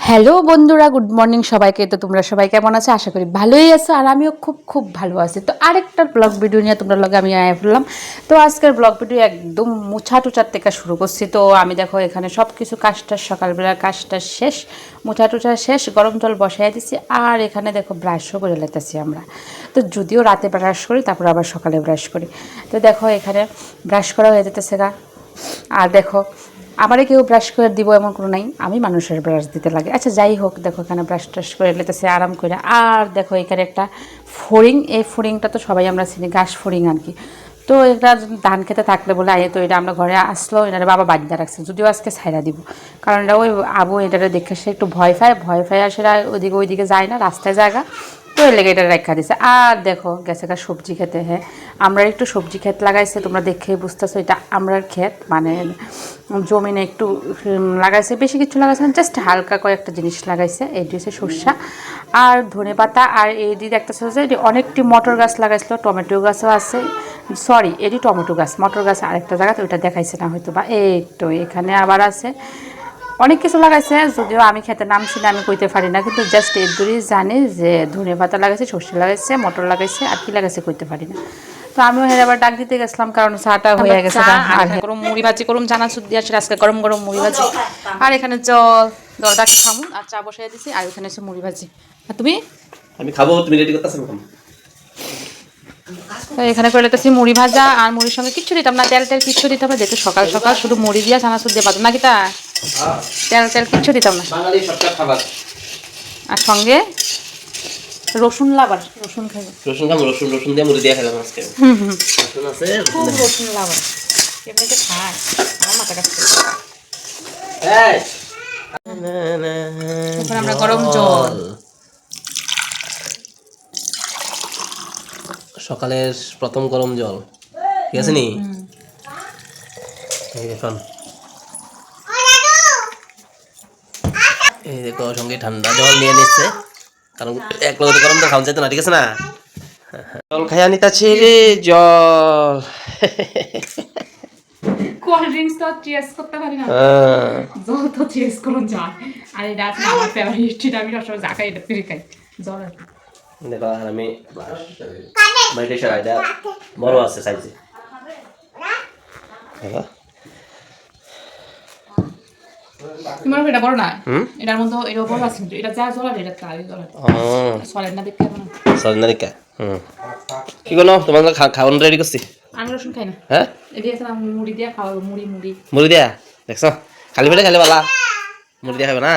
Hello বন্ধুরা, good morning সবাইকে। তো তোমরা সবাই কেমন আছো? আশা করি ভালোই আছো, আর আমিও খুব খুব ভালো আছি। তো আরেকটা ব্লগ ভিডিও নিয়ে তোমরা লগে আমি আয়া ফেললাম। তো আজকের ব্লগ ভিডিও একদম মোছা টুচার থেকে শুরু করছি। তো আমি দেখো এখানে সব কিছু কাজটা সকালবেলা কাজটা শেষ, মোছা টুচা শেষ, গরম জল বসাই দিছি। আর এখানে দেখো ব্রাশও করে লেতেছি আমরা। তো যদিও রাতে ব্রাশ করি, তারপর আবার সকালে ব্রাশ করি। তো দেখো এখানে ব্রাশ করা হয়ে যেতেছে গা। আর দেখো আমারে কেউ ব্রাশ করে দিব এমন কোনো নাই, আমি মানুষের ব্রাশ দিতে লাগে। আচ্ছা যাই হোক, দেখো এখানে ব্রাশ ট্রাশ করে লেতেছে আরাম করে। আর দেখো এখানে একটা ফড়িং, এই ফড়িংটা তো সবাই আমরা চিনি, ঘাস ফড়িং আর কি। তো এটা ধান খেতে থাকলে বলে আয়ে, তো এটা আমরা ঘরে আসলো, এটারে বাবা বাদ্যা রাখছে, যদিও আজকে ছাইরা দিব। কারণ এটা ওই আবু এটারে দেখে সে একটু ভয় পায় আর সেটা ওইদিকে যায় না, রাস্তায় জায়গা। তো এর লেগে এটা রেখা দিছে। আর দেখো গেছে গা সবজি খেতে। হ্যাঁ, আমরা একটু সবজি ক্ষেত লাগাইছে, তোমরা দেখেই বুঝতেছো এটা আমরার ক্ষেত, মানে জমিনে একটু লাগাইছে, বেশি কিছু লাগাইছে না, জাস্ট হালকা কয়েকটা জিনিস লাগাইছে। এটি হচ্ছে সর্ষা আর ধনে পাতা। আর এই দিকে একটা হচ্ছে এটি অনেকটি মটর গাছ লাগাইছিল, টমেটো গাছও আছে, সরি এটি টমেটো গাছ, মটর গাছ আরেকটা জায়গাতে, ওইটা দেখাইছে না হয়তো বা। এই তো এখানে আবার আছে অনেক কিছু লাগাইছে, যদিও আমি খেতে নামছি না, আমি কইতে পারি না, কিন্তু জাস্ট এর দূরই জানি যে ধনে পাতা লাগাইছে, সর্ষে লাগাইছে, মটর লাগাইছে, আর কি লাগাইছে কইতে পারি না। তো আমিও হেরে আবার ডাক দিতে গেছিলাম, কারণ চাটা হয়ে গেছে। আর গরম মুড়ি ভাজি করুম, জানাচুর দিয়ে আসলে আজকে গরম গরম মুড়ি ভাজি। আর এখানে জলটা খামুন, আর চা বসাই দিছি, আর এখানে হচ্ছে মুড়ি ভাজি। আর তুমি? আমি খাবো, তুমি রেডি করতেছ না? এখানে করে লেতেছি মুড়ি ভাজা, আর মুড়ির সঙ্গে কিচ্ছু দিতাম না, তেল কিচ্ছু দিতাম না, যেহেতু সকাল সকাল শুধু মুড়ি দিয়া চানাচুর দিয়ে বাদ নাকি তা তেল কিচ্ছু দিতাম না। বাঙালি সবটা খাবার। আর সঙ্গে রসুন লাবার, রসুন খাবো, রসুন খাবো, রসুন দিয়ে মুড়ি দিয়ে খেলাম আজকে। রসুন আছে, খুব রসুন লাবার এমনিতে খায়, আমার মাথা কাছে। এখন আমরা গরম জল, সকালের প্রথম গরম জল, ঠিক আছে নি? এখন এই দেখো সঙ্গে ঠান্ডা জল নিয়ে নিচ্ছে, কারণ এক লোক গরম তো খাওয়া যেত না, ঠিক আছে না? জল খাইয়া নিতাছি রে, জল। কোল্ড ড্রিঙ্কস তো চেস করতে পারি না, জল তো চেস করুন যায়। আর এটা আছে আমার ফেভারিট, এটা আমি সবসময় যা খাই এটা ফ্রি খাই, জল আর কি। দেখো আর আমি মেডিটেশন এটা বড় আছে সাইজে, দেখো তোমার এটা বড় না, এটার মধ্যে এটা বড় আছে, কিন্তু এটা যা জল আর এটা তাই জল সলেন না দেখতে না, সরি না রেখা। কি করো তোমার খাওয়ানো রেডি করছি। আমি রসুন খাই না। হ্যাঁ, এটি আছে না মুড়ি দিয়ে খাওয়াবো, মুড়ি মুড়ি মুড়ি দিয়া দেখছো, খালি পেটে খালি বালা, মুড়ি দিয়া খাবে না।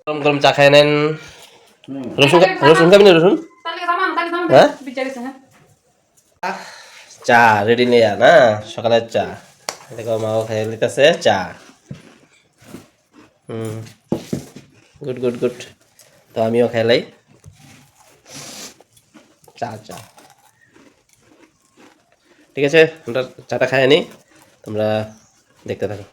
গরম গরম চা খাই নেন। রসুন খাবি না? রসুন, হ্যাঁ চা রেডি নেই না, সকালের চা। দেখো মাও খাই নিতেছে চা। Good good good. তো আমিও খেলাই চা চা। ঠিক আছে, আমরা চাটা খাই নি, তোমরা দেখতে থাকো।